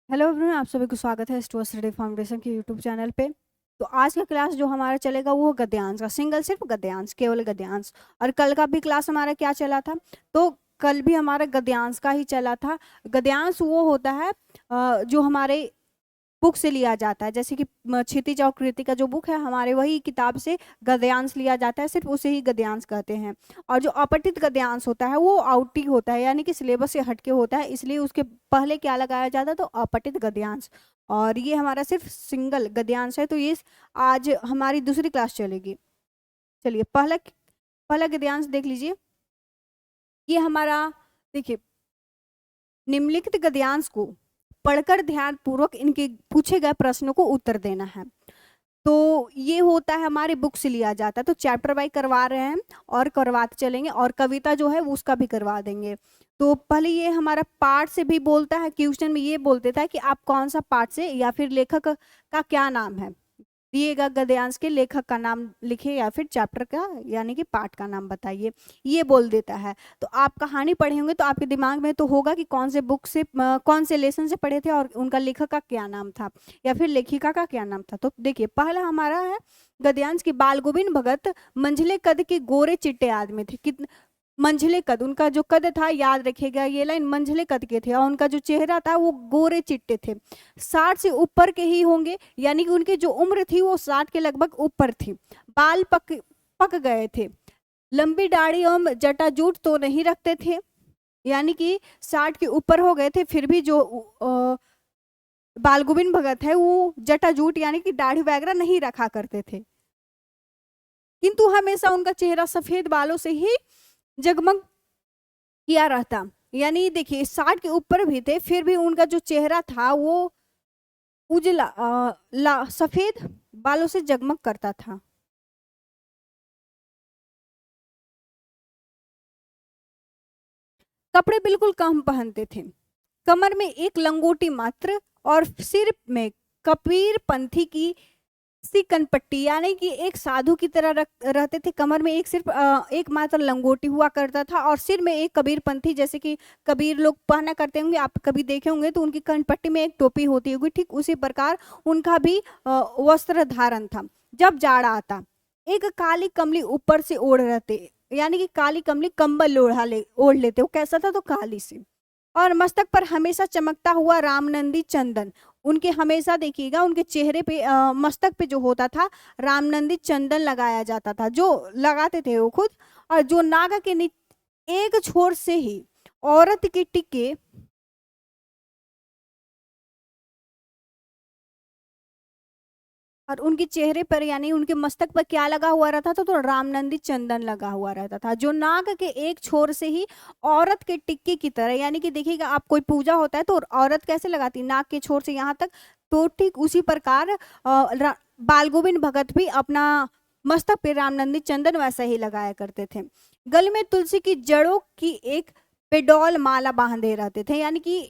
Hello everyone, आप सभी को स्वागत है स्टुअर्ट स्टडी फाउंडेशन के यूट्यूब चैनल पे। तो आज का क्लास जो हमारा चलेगा वो गद्यांश का, सिंगल सिर्फ गद्यांश, केवल गद्यांश। और कल का भी क्लास हमारा क्या चला था? तो कल भी हमारा गद्यांश का ही चला था। गद्यांश वो होता है जो हमारे बुक से लिया जाता है, जैसे कि क्षितिज और कृति का जो बुक है हमारे, वही किताब से गद्यांश लिया जाता है, सिर्फ उसे ही गद्यांश कहते हैं। और जो अपठित गद्यांश होता है वो आउटी होता है, यानी कि सिलेबस से हटके होता है, इसलिए उसके पहले क्या लगाया जाता है? तो अपठित गद्यांश। और ये हमारा सिर्फ सिंगल गद्यांश है। तो ये आज हमारी दूसरी क्लास चलेगी। चलिए पहला पहला गद्यांश देख लीजिए। ये हमारा, देखिए, निम्नलिखित गद्यांश को पढ़कर ध्यान पूर्वक इनके पूछे गए प्रश्नों को उत्तर देना है। तो ये होता है हमारे बुक से लिया जाता है। तो चैप्टर वाइज करवा रहे हैं और करवाते चलेंगे, और कविता जो है वो उसका भी करवा देंगे। तो पहले ये हमारा पार्ट से भी बोलता है, क्वेश्चन में ये बोल देता है कि आप कौन सा पार्ट से या फिर लेखक का क्या नाम है, दिएगा गद्यांश के लेखक का नाम लिखे या फिर चैप्टर का यानी कि पार्ट का नाम बताइए, ये बोल देता है। तो आप कहानी पढ़े होंगे तो आपके दिमाग में तो होगा कि कौन से बुक से कौन से लेसन से पढ़े थे और उनका लेखक का क्या नाम था या फिर लेखिका का क्या नाम था। तो देखिए पहला हमारा है गद्यांश की, बाल गोविंद भगत मंझले कद के गोरे चिट्टे आदमी थे। कितने मंझले कद, उनका जो कद था, याद रखिएगा ये लाइन, मंझले कद के थे और उनका जो चेहरा था वो गोरे चिट्टे थे। 60 से ऊपर के ही होंगे, यानी कि उनकी जो उम्र थी वो 60 के लगभग ऊपर थी। बाल पक पक गए थे। लंबी दाढ़ी एवं जटाजूट तो नहीं रखते थे, यानी कि 60 के ऊपर हो गए थे, फिर भी जो बाल गोविंद भगत है वो जटाजूट यानी कि दाढ़ी वगैरह नहीं रखा करते थे, किंतु हमेशा उनका चेहरा सफेद बालों से ही जगमग किया रहता। यानी देखिए 60 के ऊपर भी थे, फिर भी उनका जो चेहरा था वो उजला सफेद बालों से जगमग करता था। कपड़े बिल्कुल कम पहनते थे, कमर में एक लंगोटी मात्र और सिर में कबीर पंथी की सी कनपट्टी, यानी कि एक साधु की तरह रहते थे। कमर में एक सिर्फ एक मात्र लंगोटी हुआ करता था और सिर में एक कबीर पंथी, जैसे कि कबीर लोग पहना करते होंगे, आप कभी देखे होंगे तो उनकी कनपट्टी में एक टोपी होती होगी, ठीक उसी प्रकार उनका भी वस्त्र धारण था। जब जाड़ा आता एक काली कमली ऊपर से ओढ़ रहते, यानी कि काली कमली कंबल ओढ़ लेते। वो कैसा था? तो काली से। और मस्तक पर हमेशा चमकता हुआ रामनंदी चंदन, उनके हमेशा देखिएगा उनके चेहरे पे मस्तक पे जो होता था रामनंदी चंदन लगाया जाता था, जो लगाते थे वो खुद। और जो नाग के एक छोर से ही औरत के टिके और उनके चेहरे पर यानी उनके मस्तक पर क्या लगा हुआ रहता था? तो रामनंदी चंदन लगा हुआ रहता था, जो नाग के एक छोर से ही औरत के टिक्के की तरह, यानी कि देखिएगा आप कोई पूजा होता है तो औरत कैसे लगाती, नाग के छोर से यहाँ तक, तो ठीक उसी प्रकार बाल गोविंद भगत भी अपना मस्तक पे रामनंदी चंदन वैसा ही लगाया करते थे। गले में तुलसी की जड़ों की एक पेडोल माला बांधे रहते थे, यानी कि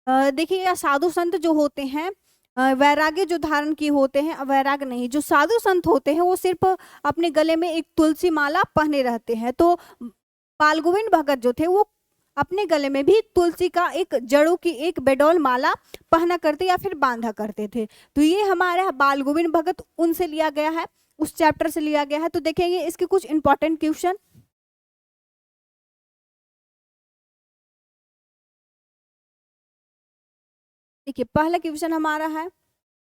देखिए साधु संत जो होते हैं वैराग्य जो धारण किए होते हैं, वैराग्य नहीं, जो साधु संत होते हैं वो सिर्फ अपने गले में एक तुलसी माला पहने रहते हैं। तो बाल गोविंद भगत जो थे वो अपने गले में भी तुलसी का एक जड़ों की एक बेडोल माला पहना करते या फिर बांधा करते थे। तो ये हमारा बाल गोविंद भगत उनसे लिया गया है, उस चैप्टर से लिया गया है। तो देखेंगे इसके कुछ इंपॉर्टेंट क्वेश्चन। देखिए पहला क्वेश्चन हमारा है,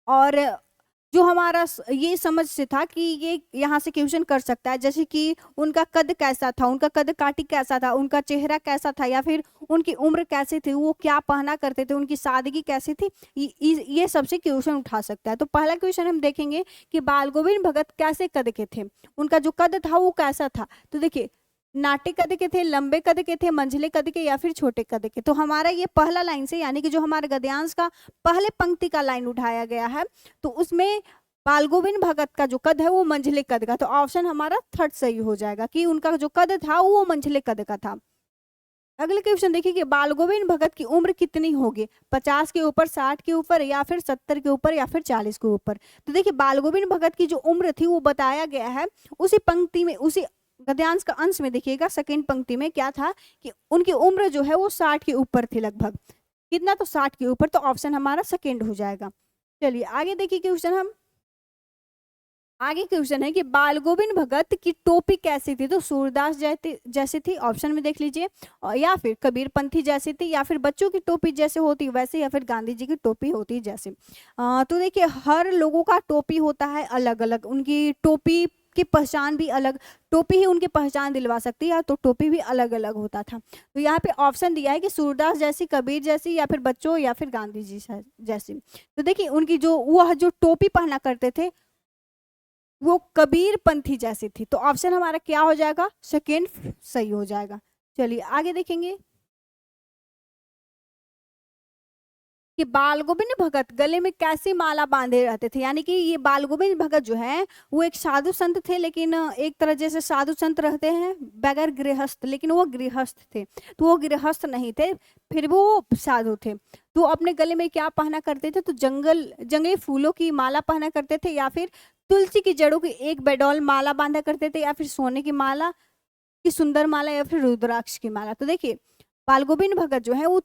और जो हमारा ये समझ से था कि ये यहाँ से क्वेश्चन कर सकता है, जैसे कि उनका कद कैसा था, उनका कद काठी कैसा था, उनका चेहरा कैसा था, या फिर उनकी उम्र कैसी थी, वो क्या पहना करते थे, उनकी सादगी कैसी थी, ये सबसे क्वेश्चन उठा सकता है। तो पहला क्वेश्चन हम देखेंगे कि बाल गोविंद भगत कैसे कद के थे, उनका जो कद था वो कैसा था। तो देखिए नाटे कद के थे, लंबे कद के थे, मंझले कद के या फिर छोटे कद के। तो हमारा ये पहला लाइन से, यानी कि जो हमारे गद्यांश का पहले पंक्ति का लाइन उठाया गया है, तो उसमें बाल गोविंद भगत का जो कद है वो मंझले कद का। तो ऑप्शन हमारा थर्ड सही हो जाएगा कि उनका जो कद था वो मंझले कद का था। अगले क्वेश्चन देखिए कि बाल गोविंद भगत की उम्र कितनी होगी, 50 के ऊपर, 60 के ऊपर, या फिर 70 के ऊपर, या फिर 40 के ऊपर। तो देखिए बाल गोविंद भगत की जो उम्र थी वो बताया गया है उसी पंक्ति में, उसी गद्यांश का अंश में। देखिएगा सेकंड पंक्ति में क्या था कि उनकी उम्र जो है वो 60 के ऊपर थी लगभग। कितना, तो 60 के ऊपर, तो ऑप्शन हमारा सेकेंड हो जाएगा। चलिए आगे देखिए क्वेश्चन हम, आगे क्वेश्चन है कि बाल गोविंद भगत की टोपी कैसी थी, तो सूरदास जैसी थी, ऑप्शन में देख लीजिए, और या फिर कबीर पंथी जैसी थी, या फिर बच्चों की टोपी जैसे होती वैसे, या फिर गांधी जी की टोपी होती जैसे। तो देखिए हर लोगों का टोपी होता है अलग अलग, उनकी टोपी की पहचान भी अलग, टोपी ही उनकी पहचान दिलवा सकती है, तो टोपी भी अलग अलग होता था। तो यहाँ पे ऑप्शन दिया है कि सूरदास जैसी, कबीर जैसी, या फिर बच्चों, या फिर गांधी जी जैसी। तो देखिए उनकी जो वह जो टोपी पहना करते थे वो कबीर पंथी जैसी थी, तो ऑप्शन हमारा क्या हो जाएगा, सेकेंड सही हो जाएगा। चलिए आगे देखेंगे कि बाल गोविंद भगत गले में कैसी माला बांधे रहते थे, यानी कि ये बाल गोविंद भगत जो है वो एक साधु संत थे, लेकिन एक तरह जैसे साधु संत रहते हैं बगैर गृहस्थ, लेकिन वो गृहस्थ थे, तो वो गृहस्थ नहीं थे, फिर भी वो साधु थे। तो अपने गले में क्या पहना करते थे, तो जंगली फूलों की माला पहना करते थे, या फिर तुलसी की जड़ों की एक बेडौल माला बांधा करते थे, या फिर सोने की माला की सुंदर माला, या फिर रुद्राक्ष की माला। तो देखिए बाल गोविंद भगत जो है वो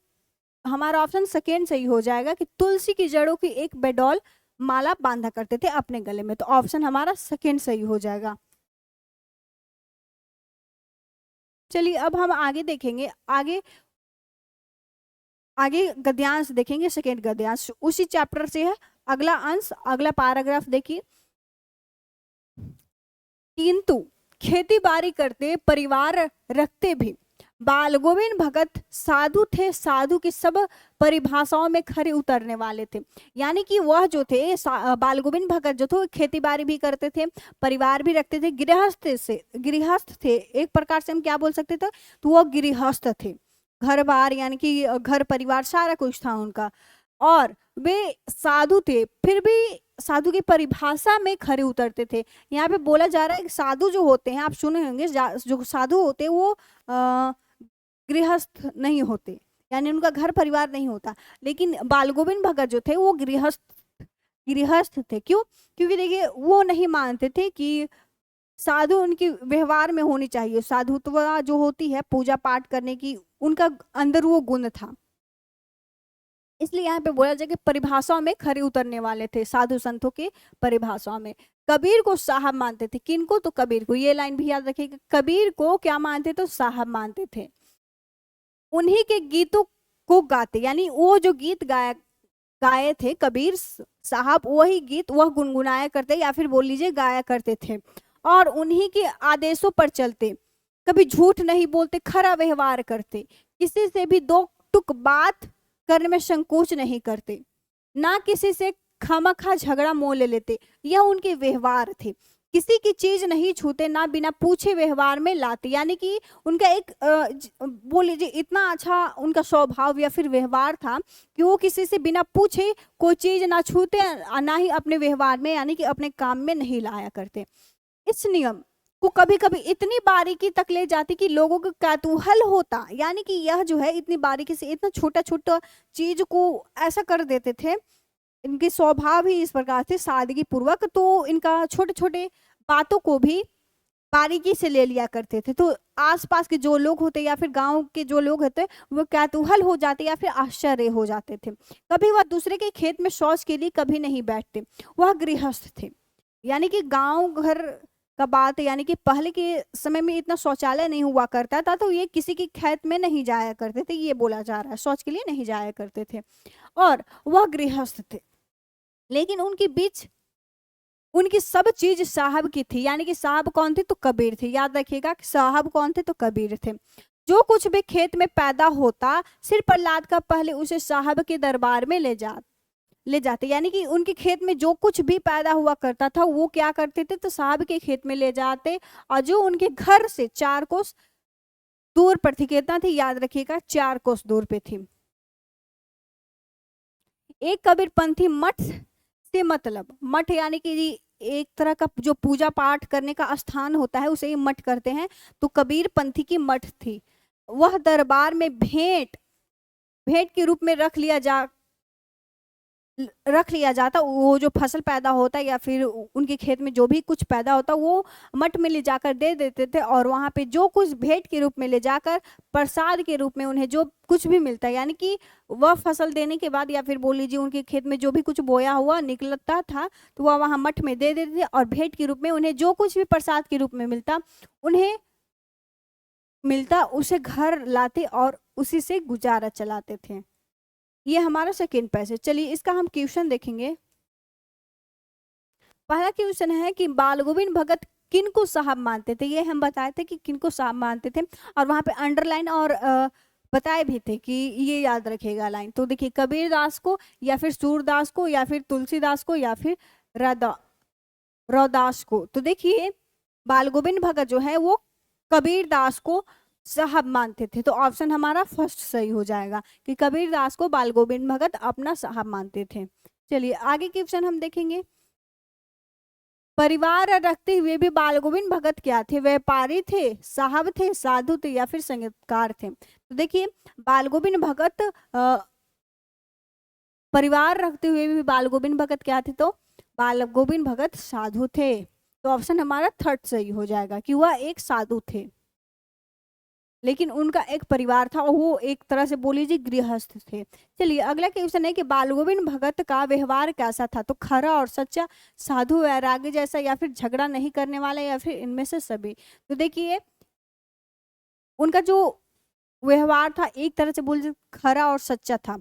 हमारा ऑप्शन सेकेंड सही हो जाएगा कि तुलसी की जड़ों की एक बेडौल माला बांधा करते थे अपने गले में, तो ऑप्शन हमारा सेकेंड सही हो जाएगा। चलिए अब हम आगे देखेंगे, आगे आगे गद्यांश देखेंगे, सेकेंड गद्यांश उसी चैप्टर से है, अगला अंश, अगला पैराग्राफ देखिए। किंतु खेती बाड़ी करते, परिवार रखते भी बाल गोविंद भगत साधु थे, साधु की सब परिभाषाओं में खरे उतरने वाले थे। यानी कि वह जो थे बाल गोविंद भगत जो थे खेती बाड़ी भी करते थे, परिवार भी रखते थे, गृहस्थ थे, एक प्रकार से हम क्या बोल सकते थे, तो वो गृहस्थ थे, घर बार यानी कि घर परिवार सारा कुछ था उनका, और वे साधु थे, फिर भी साधु की परिभाषा में खरे उतरते थे। यहाँ पे बोला जा रहा है कि साधु जो होते हैं, आप सुने होंगे, जो साधु होते हैं वो गृहस्थ नहीं होते, यानी उनका घर परिवार नहीं होता, लेकिन बाल गोविंद भगत जो थे वो गृहस्थ थे। क्यों? क्योंकि देखिए वो नहीं मानते थे कि साधु उनकी व्यवहार में होनी चाहिए, साधुत्व जो होती है पूजा पाठ करने की, उनका अंदर वो गुण था, इसलिए यहाँ पे बोला जाए कि परिभाषाओं में खरे उतरने वाले थे, साधु संतों के परिभाषाओं में। कबीर को साहब मानते थे, किनको, तो कबीर को, ये लाइन भी याद रखिएगा, कबीर को क्या मानते, तो साहब मानते थे। उन्हीं के गीतों को गाते, यानी वो जो गीत गाए थे कबीर साहब, वही गीत वह गुनगुनाया करते, या फिर बोल लीजिए गाया करते थे, और उन्हीं के आदेशों पर चलते, कभी झूठ नहीं बोलते, खरा व्यवहार करते, किसी से भी दो टुक बात करने में संकोच नहीं करते, ना किसी से खामखा झगड़ा मोल ले लेते, यह उनके व्यवहार थे। किसी की चीज नहीं छूते, ना बिना पूछे व्यवहार में लाते, यानी कि उनका एक बोल लीजिए इतना अच्छा उनका स्वभाव या फिर व्यवहार था कि वो किसी से बिना पूछे कोई चीज ना छूते, ना ही अपने व्यवहार में यानी कि अपने काम में नहीं लाया करते। इस नियम को कभी कभी इतनी बारीकी तक ले जाती कि लोगों को कौतूहल होता, यानी कि यह जो है इतनी बारीकी से इतना छोटा छोटा चीज को ऐसा कर देते थे, इनके स्वभाव ही इस प्रकार से सादगी पूर्वक, तो इनका छोटे छोटे बातों को भी बारीकी से ले लिया करते थे, तो आसपास के जो लोग होते या फिर गांव के जो लोग होते वो कौतूहल हो जाते या फिर आश्चर्य हो जाते थे। कभी वह दूसरे के खेत में शौच के लिए कभी नहीं बैठते, वह गृहस्थ थे, यानी कि गांव घर का बात, यानी कि पहले के समय में इतना शौचालय नहीं हुआ करता था, तो ये किसी के खेत में नहीं जाया करते थे, ये बोला जा रहा है, शौच के लिए नहीं जाया करते थे, और वह गृहस्थ थे, लेकिन उनके बीच उनकी सब चीज साहब की थी, यानी कि साहब कौन थे, तो कबीर थे, याद रखिएगा साहब कौन थे, तो कबीर थे। जो कुछ भी खेत में पैदा होता सिर पर लाद कर पहले उसे साहब के दरबार में ले जाते, यानी कि उनके खेत में जो कुछ भी पैदा हुआ करता था वो क्या करते थे, तो साहब के खेत में ले जाते, और जो उनके घर से 4 कोस दूर पर थी, कितना थी याद रखिएगा, 4 कोस दूर पे थी। एक कबीरपंथी मठ से मतलब, मठ यानी कि एक तरह का जो पूजा पाठ करने का स्थान होता है उसे ही मठ करते हैं, तो कबीरपंथी की मठ थी, वह दरबार में भेंट के रूप में रख लिया रख लिया जाता, वो जो फसल पैदा होता या फिर उनके खेत में जो भी कुछ पैदा होता वो मठ में ले जाकर दे देते थे, और वहां पे जो कुछ भेंट के रूप में ले जाकर प्रसाद के रूप में उन्हें जो कुछ भी मिलता है, यानी कि वह फसल देने के बाद या फिर बोल लीजिए उनके खेत में जो भी कुछ बोया हुआ निकलता था तो वह वहां मठ में दे देते थे, और भेंट के रूप में उन्हें जो कुछ भी प्रसाद के रूप में उन्हें मिलता उसे घर लाते और उसी से गुजारा चलाते थे। ये हमारा सेकेंड पैसेज। चलिए इसका हम क्वेश्चन देखेंगे। पहला क्वेश्चन है कि बाल गोविंद भगत किनको साहब मानते थे, ये हम बताए थे कि किनको साहब मानते थे, और वहां पे अंडरलाइन और बताए भी थे कि ये याद रखेगा लाइन। तो देखिए कबीर दास को या फिर सूरदास को या फिर तुलसीदास को या फिर रदा रौदास को। तो देखिए बाल गोविंद भगत जो है वो कबीर दास को साहब मानते थे, तो ऑप्शन हमारा फर्स्ट सही हो जाएगा कि कबीर दास को बाल गोविंद भगत अपना साहब मानते थे। चलिए आगे क्वेश्चन हम देखेंगे। परिवार रखते हुए भी बाल गोविंद भगत क्या थे, व्यापारी थे, साहब थे, साधु थे या फिर संगीतकार थे। तो देखिए बाल गोविंद भगत परिवार रखते हुए भी बाल गोविंद भगत क्या थे, तो बाल गोविंद भगत साधु थे। तो ऑप्शन हमारा थर्ड सही हो जाएगा कि वह एक साधु थे, लेकिन उनका एक परिवार था और वो एक तरह से बोल लीजिए गृहस्थ थे। चलिए अगला क्वेश्चन है कि बाल गोविंद भगत का व्यवहार कैसा था, तो खरा और सच्चा, साधु वैराग्य जैसा या फिर झगड़ा नहीं करने वाला या फिर इनमें से सभी। तो देखिए उनका जो व्यवहार था एक तरह से बोल खरा और सच्चा था।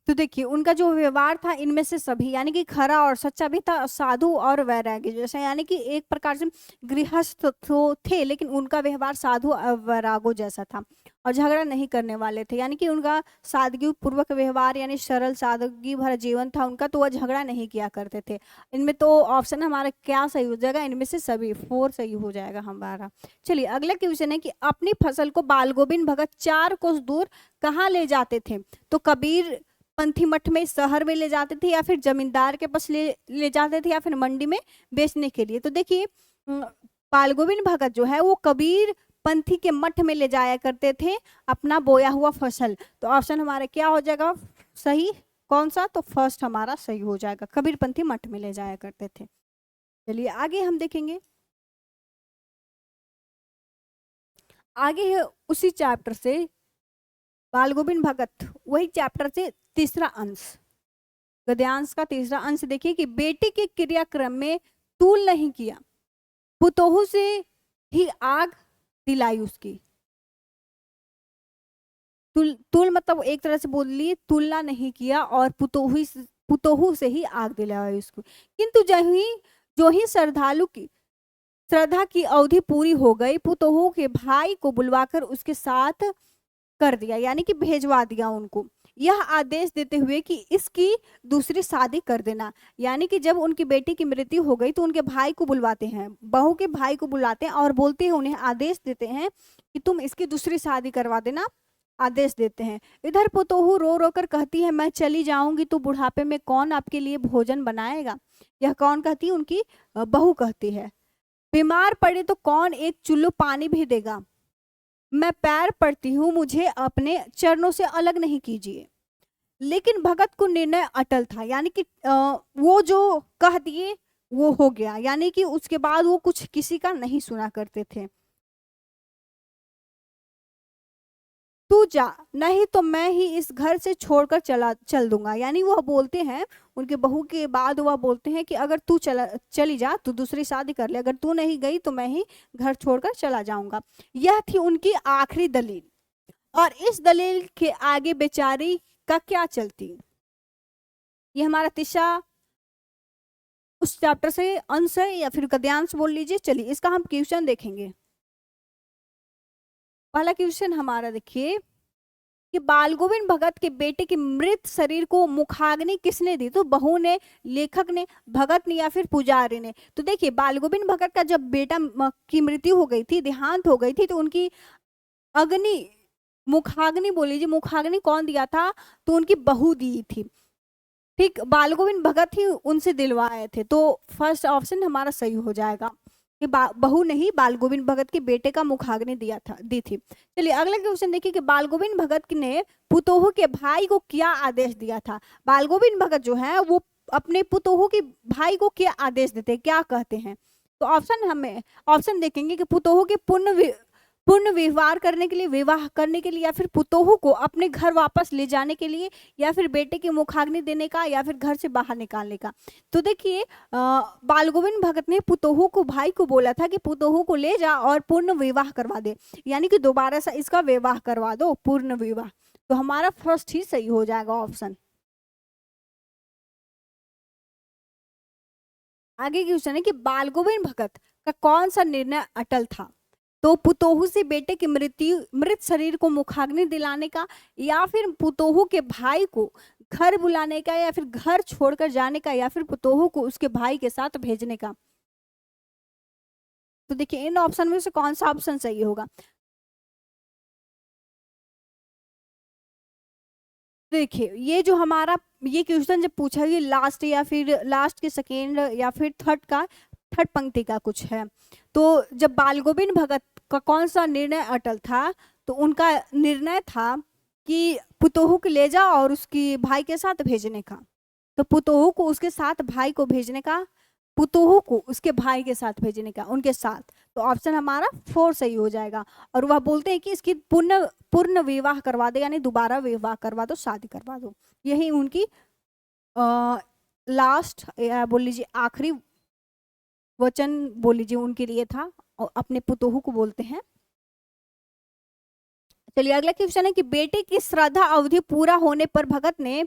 तो देखिए उनका जो व्यवहार था इनमें से सभी, यानी कि खरा और सच्चा भी था, साधु और वैरागी जैसा, यानी कि एक प्रकार से गृहस्थ तो थे लेकिन उनका व्यवहार साधु और वैरागो जैसा था, और झगड़ा नहीं करने वाले थे, यानी कि उनका सादगी पूर्वक व्यवहार यानी सरल सादगी भरा जीवन था उनका, तो वह झगड़ा नहीं किया करते थे। इनमें तो ऑप्शन हमारा क्या सही हो जाएगा, इनमें से सभी फोर सही हो जाएगा हमारा। चलिए अगला क्वेश्चन है कि अपनी फसल को बाल गोविंद भगत 4 कोस दूर कहाँ ले जाते थे, तो कबीर पंथी मठ में, शहर में ले जाते थे या फिर जमींदार के पास ले जाते थे या फिर मंडी में बेचने के लिए। तो देखिए बाल गोविंद भगत जो है वो कबीर पंथी के मठ में ले जाया करते थे अपना बोया हुआ फसल। तो ऑप्शन हमारा क्या हो जाएगा सही, कौन सा, तो फर्स्ट हमारा सही हो जाएगा, कबीर पंथी मठ में ले जाया करते थे। चलिए आगे हम देखेंगे। आगे है उसी चैप्टर से बाल गोविंद भगत, वही चैप्टर से तीसरा अंश, गद्यांश का तीसरा अंश देखिए कि बेटे के क्रियाक्रम में तूल नहीं किया, पुतोहू से ही आग दिलाई उसकी। तुल मतलब एक तरह से बोल लिए तुलना नहीं किया और पुतोहू से ही आग दिलाई उसको। किंतु जो ही श्रद्धा की अवधि पूरी हो गई, पुतोहू के भाई को बुलवाकर उसके साथ कर दिया, यानी कि भेजवा दिया उनको, यह आदेश देते हुए कि इसकी दूसरी शादी कर देना। यानी कि जब उनकी बेटी की मृत्यु हो गई तो उनके भाई को बुलवाते हैं, बहू के भाई को बुलाते हैं और बोलते हैं, उन्हें आदेश देते हैं कि तुम इसकी दूसरी शादी करवा देना, आदेश देते हैं। इधर पुतोहू रो रो कर कहती है मैं चली जाऊंगी तो बुढ़ापे में कौन आपके लिए भोजन बनाएगा। यह कौन कहती है, उनकी बहू कहती है। बीमार पड़े तो कौन एक चुल्लू पानी भी देगा, मैं पैर पड़ती हूँ, मुझे अपने चरणों से अलग नहीं कीजिए। लेकिन भगत को निर्णय अटल था, यानी कि वो जो कह दिए वो हो गया, यानी कि उसके बाद वो कुछ किसी का नहीं सुना करते थे। तू जा, नहीं तो मैं ही इस घर से छोड़कर चल दूंगा। यानी वह बोलते हैं, उनके बहू के बाद वह बोलते हैं कि अगर तू चली जा तो दूसरी शादी कर ले, अगर तू नहीं गई तो मैं ही घर छोड़कर चला जाऊंगा। यह थी उनकी आखिरी दलील, और इस दलील के आगे बेचारी का क्या चलती। ये हमारा तीसरा उस चैप्टर से अंश है या फिर गद्यांश बोल लीजिए। चलिए इसका हम क्वेश्चन देखेंगे। पहला क्वेश्चन हमारा देखिए, कि बाल गोविंद भगत के बेटे के मृत शरीर को मुखाग्नि किसने दी? तो बहू ने, लेखक ने, भगत ने या फिर पुजारी ने? तो देखिए बाल गोविंद भगत का जब बेटा की मृत्यु हो गई थी, देहांत हो गई थी, तो उनकी अग्नि, मुखाग्नि बोल लीजिए, मुखाग्नि कौन दिया था? तो उनकी बहू दी थी। ठीक, बाल गोविंद भगत ही उनसे दिलवाए थे। तो फर्स्ट ऑप्शन हमारा सही हो जाएगा कि बहू ने ही बाल गोविंद भगत के बेटे का मुखाग्नि दिया था, दी थी। चलिए अगला क्वेश्चन देखिए कि बाल गोविंद भगत ने पुतोहू के भाई को क्या आदेश दिया था? बाल गोविंद भगत जो है वो अपने पुतोहू के भाई को क्या आदेश देते हैं, क्या कहते हैं? तो ऑप्शन देखेंगे कि पुतोहू के पूर्ण व्यवहार करने के लिए, विवाह करने के लिए, या फिर पुतोहू को अपने घर वापस ले जाने के लिए, या फिर बेटे की मुखाग्नि देने का, या फिर घर से बाहर निकालने का। तो देखिए बाल गोविंद भगत ने पुतोहू को, भाई को बोला था कि पुतोहू को ले जा और पूर्ण विवाह करवा दे, यानी कि दोबारा से इसका विवाह करवा दो, पूर्ण विवाह। तो हमारा फर्स्ट ही सही हो जाएगा ऑप्शन। आगे क्वेश्चन है कि बाल गोविंद भगत का कौन सा निर्णय अटल था? तो पुतोहू से बेटे की मृत शरीर को मुखाग्नि दिलाने का, या फिर पुतोहू के भाई को घर बुलाने का, या फिर घर छोड़कर जाने का, या फिर पुतोहू को उसके भाई के साथ भेजने का? तो देखिए इन ऑप्शन में से कौन सा ऑप्शन सही होगा? देखिए ये जो हमारा ये क्वेश्चन जब पूछा, ये लास्ट या फिर लास्ट के सेकेंड या फिर थर्ड पंक्ति का कुछ है। तो जब बाल गोविंद भगत का कौन सा निर्णय अटल था? तो उनका निर्णय था कि पुतोहू को ले जाओ और उसकी भाई के साथ भेजने का। तो पुतोहू को उसके साथ भाई को भेजने का, पुतोहू को उसके भाई के साथ भेजने का, उनके साथ। तो ऑप्शन हमारा 4 सही हो जाएगा। और वह बोलते हैं कि इसकी पूर्ण विवाह करवा दे, यानी दोबारा विवाह करवा दो, शादी करवा दो। यही उनकी लास्ट बोल लीजिए आखिरी वचन बोल लीजिए उनके लिए था, और अपने पुतोहू को बोलते हैं। चलिए अगला क्वेश्चन है कि बेटे की श्राद्ध अवधि पूरा होने पर भगत ने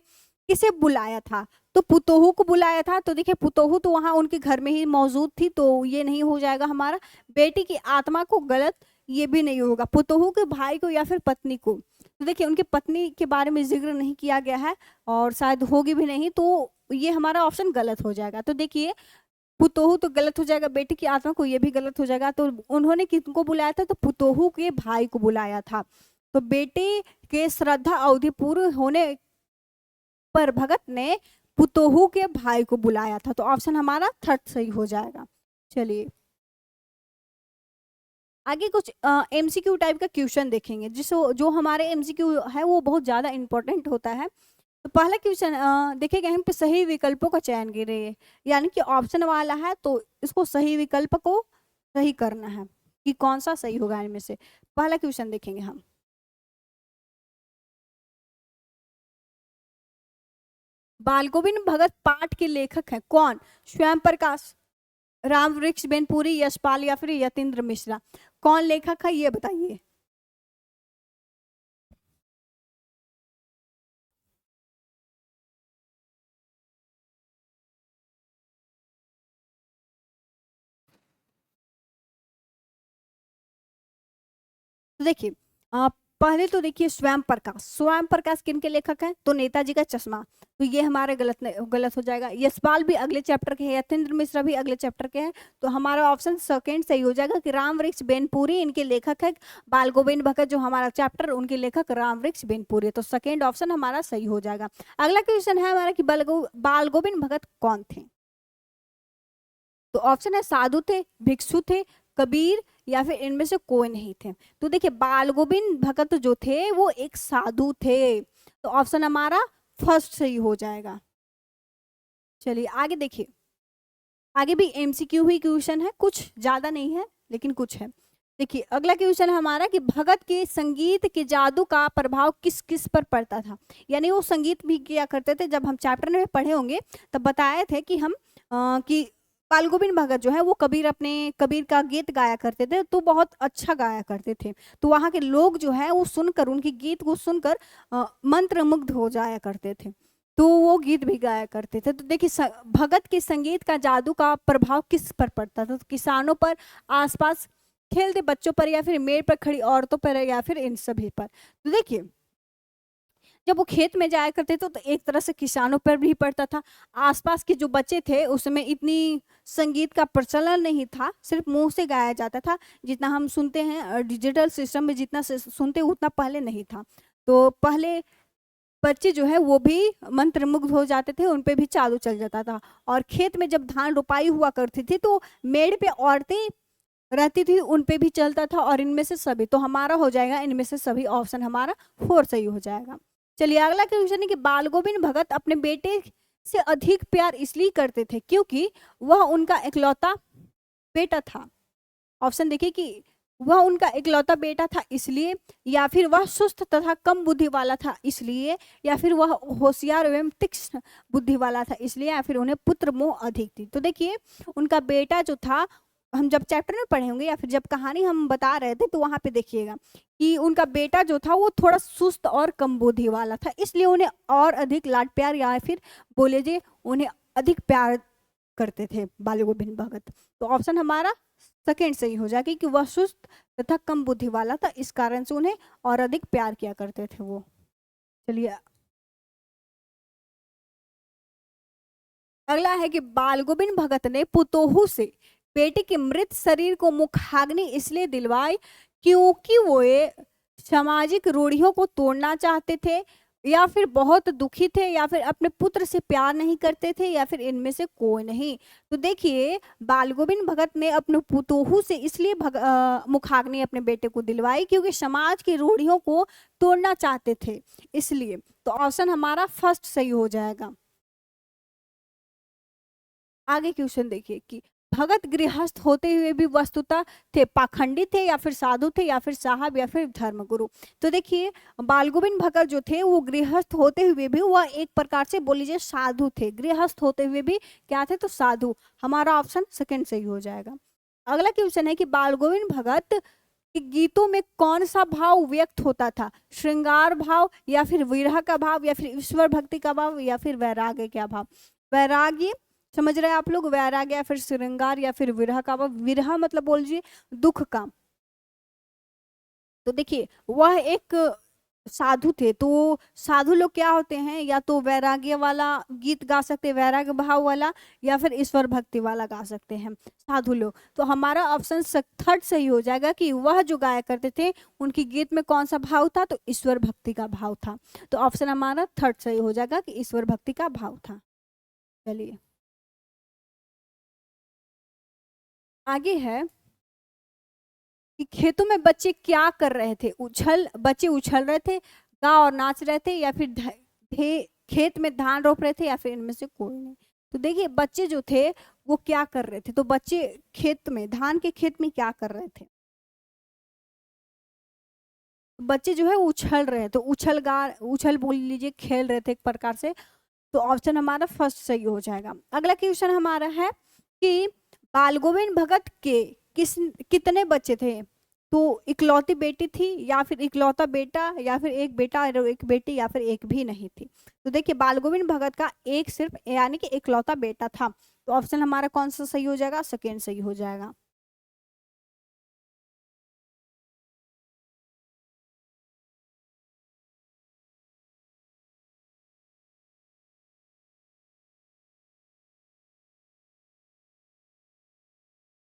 किसे बुलाया था? तो पुतोहू को बुलाया था। तो देखिए पुतोहू तो वहां उनके घर में ही मौजूद थी, तो ये नहीं हो जाएगा हमारा। बेटी की आत्मा को गलत, ये भी नहीं होगा। पुतोहू के भाई को या फिर पत्नी को? तो देखिए उनकी पत्नी के बारे में जिक्र नहीं किया गया है और शायद होगी भी नहीं, तो ये हमारा ऑप्शन गलत हो जाएगा। तो देखिए पुतोहू तो गलत हो जाएगा, बेटी की आत्मा को ये भी गलत हो जाएगा। तो उन्होंने किनको बुलाया था? तो पुतोहू के भाई को बुलाया था। तो बेटे के श्रद्धा अवधि पूर्ण होने पर भगत ने पुतोहू के भाई को बुलाया था। तो ऑप्शन हमारा थर्ड सही हो जाएगा। चलिए आगे कुछ एमसीक्यू टाइप का क्वेश्चन देखेंगे, जिसको जो हमारे एमसीक्यू है वो बहुत ज्यादा इंपॉर्टेंट होता है। तो पहला क्वेश्चन देखिएगा, हम पे सही विकल्पों का चयन कीजिए, यानी कि ऑप्शन वाला है तो इसको सही विकल्प को सही करना है कि कौन सा सही होगा इनमें से। पहला क्वेश्चन देखेंगे हम। बाल गोविंद भगत पाठ के लेखक हैं कौन? स्वयं प्रकाश, राम वृक्ष बेनपुरी, यशपाल, या फिर यतीन्द्र मिश्रा? कौन लेखक है ये बताइए। तो देखिए पहले तो देखिए स्वयं प्रकाश किन के लेखक हैं? तो नेताजी का चश्मा। तो ये हमारे गलत हो जाएगा। यशपाल भी अगले चैप्टर के हैं, यतीन्द्र मिश्रा भी अगले चैप्टर के हैं। तो हमारा ऑप्शन सेकंड सही हो जाएगा कि राम वृक्ष बेनपुरी इनके लेखक है। बाल गोविंद भगत जो हमारा चैप्टर, उनके लेखक राम वृक्ष बेनपुरी। तो सेकेंड ऑप्शन हमारा सही हो जाएगा। अगला क्वेश्चन है हमारा कि बाल गोविंद भगत कौन थे? तो ऑप्शन है साधु थे, भिक्षु थे, कबीर, या फिर इनमें से कोई नहीं थे। तो देखिए बाल गोविंद भगत जो थे वो एक साधु थे। तो ऑप्शन हमारा फर्स्ट सही हो जाएगा। चलिए आगे देखिए, आगे भी एमसीक्यू ही क्वेश्चन है, कुछ ज्यादा नहीं है लेकिन कुछ है। देखिए अगला क्वेश्चन है हमारा कि भगत के संगीत के जादू का प्रभाव किस किस पर पड़ता था? यानी वो संगीत भी किया करते थे। जब हम चैप्टर में पढ़े होंगे तब बताए थे कि हम कि बाल गोविंद भगत जो है वो कबीर का गीत गाया करते थे, तो बहुत अच्छा गाया करते थे। तो वहाँ के लोग जो है वो सुनकर, उनके गीत को सुनकर मंत्र मुग्ध हो जाया करते थे, तो वो गीत भी गाया करते थे। तो देखिए भगत के संगीत का जादू का प्रभाव किस पर पड़ता था? तो किसानों पर, आसपास खेलते बच्चों पर, या फिर मेड़ पर खड़ी औरतों पर, या फिर इन सभी पर? तो देखिए जब वो खेत में जाया करते थे तो एक तरह से किसानों पर भी पड़ता था। आसपास के जो बच्चे थे उसमें इतनी संगीत का प्रचलन नहीं था, सिर्फ मुंह से गाया जाता था। जितना हम सुनते हैं डिजिटल सिस्टम में जितना सुनते उतना पहले नहीं था। तो पहले बच्चे जो है वो भी मंत्रमुग्ध हो जाते थे, उन पे भी जादू चल जाता था। और खेत में जब धान रोपाई हुआ करती थी तो मेड़ पे औरतें रहती थी, उन पे भी चलता था। और इनमें से सभी, तो हमारा हो जाएगा इनमें से सभी, ऑप्शन हमारा 4 सही हो जाएगा। चलिए अगला क्वेश्चन है कि बाल गोविंद भगत अपने बेटे से अधिक प्यार इसलिए करते थे क्योंकि वह उनका इकलौता बेटा था। ऑप्शन देखिए कि वह उनका इकलौता बेटा था इसलिए, या फिर वह सुस्त तथा कम बुद्धि वाला था इसलिए, या फिर वह होशियार एवं तीक्ष्ण बुद्धि वाला था इसलिए, या फिर उन्हें पुत्र मोह अधिक थी। तो देखिए उनका बेटा जो था, हम जब चैप्टर में पढ़े होंगे या फिर जब कहानी हम बता रहे थे तो वहां पे देखिएगा कि उनका बेटा जो था वो थोड़ा सुस्त और कम बुद्धि वाला था, इसलिए उन्हें और अधिक लाड प्यार या फिर बोले जे उन्हें अधिक प्यार करते थे बाल गोविंद भगत। तो ऑप्शन हमारा सेकेंड सही हो जाएगा कि वह सुस्त तथा कम बुद्धि वाला था, इस कारण से उन्हें और अधिक प्यार किया करते थे वो। चलिए अगला है कि बाल गोविंद भगत ने पुतोहू से बेटे के मृत शरीर को मुखाग्नि इसलिए दिलवाई क्योंकि वो ये सामाजिक रूढ़ियों को तोड़ना चाहते थे, या फिर बहुत दुखी थे, या फिर अपने पुत्र से प्यार नहीं करते थे, या फिर इनमें से कोई नहीं। तो देखिए बाल गोविंद भगत ने अपने पुतोहू से इसलिए मुखाग्नि अपने बेटे को दिलवाई क्योंकि समाज की रूढ़ियों को तोड़ना चाहते थे इसलिए। तो ऑप्शन हमारा फर्स्ट सही हो जाएगा। आगे क्वेश्चन देखिए कि भगत गृहस्थ होते हुए भी वस्तुतः थे पाखंडी थे, या फिर साधु थे, या फिर साहब, या फिर धर्मगुरु। तो देखिए बाल गोविंद भगत जो थे वो गृहस्थ होते हुए भी वह एक प्रकार से बोल लीजिए साधु थे, गृहस्थ होते हुए भी क्या थे, तो साधु। हमारा ऑप्शन सेकंड सही हो जाएगा। अगला क्वेश्चन है कि बाल गोविंद भगत के गीतों में कौन सा भाव व्यक्त होता था, श्रृंगार भाव, या फिर विरह का भाव, या फिर ईश्वर भक्ति का भाव, या फिर वैराग्य का भाव। वैराग्य समझ रहे हैं आप लोग, वैराग्य या फिर श्रृंगार या फिर विरह का भाव। विरह मतलब बोल लीजिए दुख का। तो देखिए वह एक साधु थे, तो साधु लोग क्या होते हैं, या तो वैराग्य वाला गीत गा सकते हैं, वैराग्य भाव वाला, या फिर ईश्वर भक्ति वाला गा सकते हैं साधु लोग। तो हमारा ऑप्शन थर्ड सही हो जाएगा कि वह जो गाया करते थे उनकी गीत में कौन सा भाव था, तो ईश्वर भक्ति का भाव था। तो ऑप्शन हमारा थर्ड सही हो जाएगा कि ईश्वर भक्ति का भाव था। चलिए आगे है कि खेतों में बच्चे क्या कर रहे थे, बच्चे उछल रहे थे, गा और नाच रहे थे, या फिर खेत में धान रोप रहे थे, या फिर इनमें से कोई नहीं। तो देखिए बच्चे जो थे वो क्या कर रहे थे, तो बच्चे खेत में, धान के खेत में क्या कर रहे थे, बच्चे जो है उछल रहे, तो उछल बोल लीजिए, खेल रहे थे एक प्रकार से। तो ऑप्शन हमारा फर्स्ट सही हो जाएगा। अगला क्वेश्चन हमारा है कि बाल गोविंद भगत के कितने बच्चे थे, तो इकलौती बेटी थी, या फिर इकलौता बेटा, या फिर एक बेटा और एक बेटी, या फिर एक भी नहीं थी। तो देखिए बाल गोविंद भगत का एक सिर्फ यानी कि इकलौता बेटा था। तो ऑप्शन हमारा कौन सा सही हो जाएगा, सेकेंड सही हो जाएगा।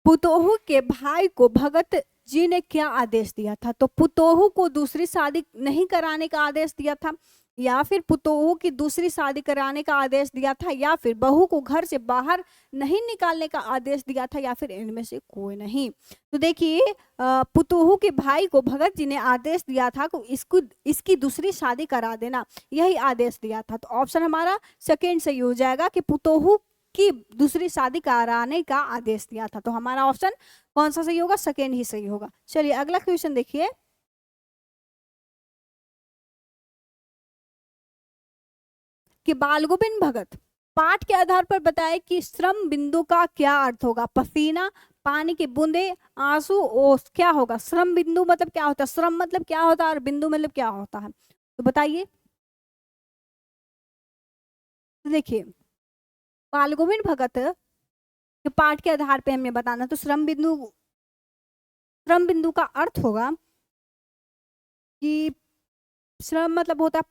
पुतोहू के भाई को भगत जी ने क्या आदेश दिया था, तो पुतोहू को दूसरी शादी नहीं कराने का आदेश दिया था, या फिर पुतोहू की दूसरी शादी कराने का आदेश दिया था, या फिर बहू को घर से बाहर नहीं निकालने का आदेश दिया था, या फिर इनमें से कोई नहीं। तो देखिए पुतोहू के भाई को भगत जी ने आदेश दिया था कि इसकी दूसरी शादी करा देना, यही आदेश दिया था। तो ऑप्शन हमारा सेकेंड सही हो जाएगा कि पुतोहू की दूसरी शादी कराने का आदेश दिया था। तो हमारा ऑप्शन कौन सा सही होगा, सेकेंड ही सही होगा। चलिए अगला क्वेश्चन देखिए कि बाल गोविंद भगत पाठ के आधार पर बताए कि श्रम बिंदु का क्या अर्थ होगा, पसीना, पानी की बूंदे, आंसू, ओस, क्या होगा। श्रम बिंदु मतलब क्या होता है, श्रम मतलब क्या होता है, और बिंदु मतलब क्या होता है, तो बताइए। तो देखिए बाल गोविंद भगत के पाठ के आधार पे हमें बताना, तो श्रम बिंदु का अर्थ होगा कि श्रम मतलब होता है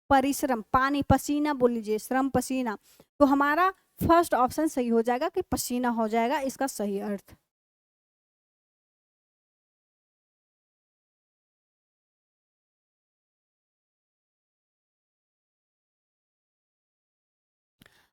परिश्रम, पानी, पसीना बोल लीजिए, श्रम पसीना। तो हमारा फर्स्ट ऑप्शन सही हो जाएगा कि पसीना हो जाएगा इसका सही अर्थ।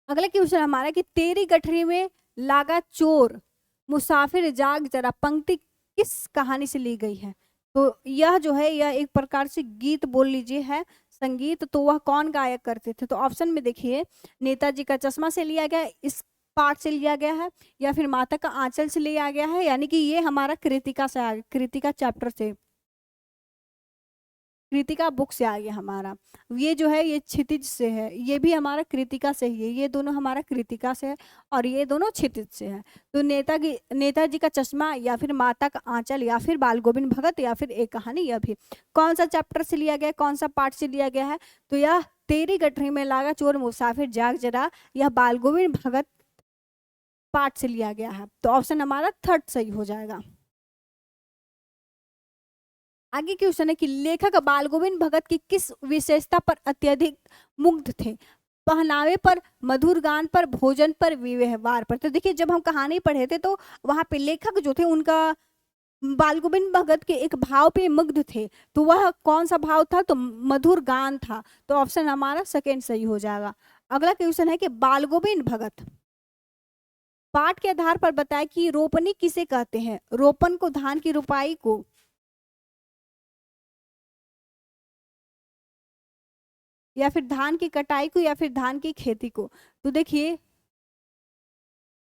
अगला क्वेश्चन हमारा कि तेरी गठरी में लागा चोर, मुसाफिर जाग जरा, पंक्ति किस कहानी से ली गई है? तो यह जो है यह एक प्रकार से गीत बोल लीजिए है, संगीत। तो वह कौन गायक करते थे? तो ऑप्शन में देखिए, नेताजी का चश्मा से लिया गया, इस पाठ से लिया गया है, या फिर माता का आंचल से लिया गया है, यानी कि ये हमारा कृतिका से कृतिका चैप्टर से, कृतिका बुक से आ गया हमारा। ये जो है ये क्षितिज से है, ये भी हमारा कृतिका से ही है, ये दोनों हमारा कृतिका से है और ये दोनों क्षितिज से है। तो नेताजी का चश्मा, या फिर माता का आंचल, या फिर बाल गोविंद भगत, या फिर एक कहानी, यह भी कौन सा चैप्टर से लिया गया, कौन सा पार्ट से लिया गया है? तो यह तेरी गठरी में लागा चोर, मुसाफिर जाग जरा, यह बाल गोविंद भगत पार्ट से लिया गया है। तो ऑप्शन हमारा थर्ड सही हो जाएगा। आगे क्वेश्चन है कि लेखक बाल गोविंद भगत की किस विशेषता पर अत्यधिक मुग्ध थे? पहनावे पर, मधुर गान पर, भोजन पर, व्यवहार पर। तो देखिए, जब हम कहानी पढ़े थे तो वहां पे लेखक जो थे उनका बाल गोविंद भगत के एक भाव पे मुग्ध थे। तो वह कौन सा भाव था? तो मधुर गान था। तो ऑप्शन हमारा सेकेंड सही हो जाएगा। अगला क्वेश्चन है कि बाल गोविंद भगत पाठ के आधार पर बताए कि रोपनी किसे कहते हैं? रोपन को, धान की रोपाई को, या फिर धान की कटाई को, या फिर धान की खेती को? तो देखिए,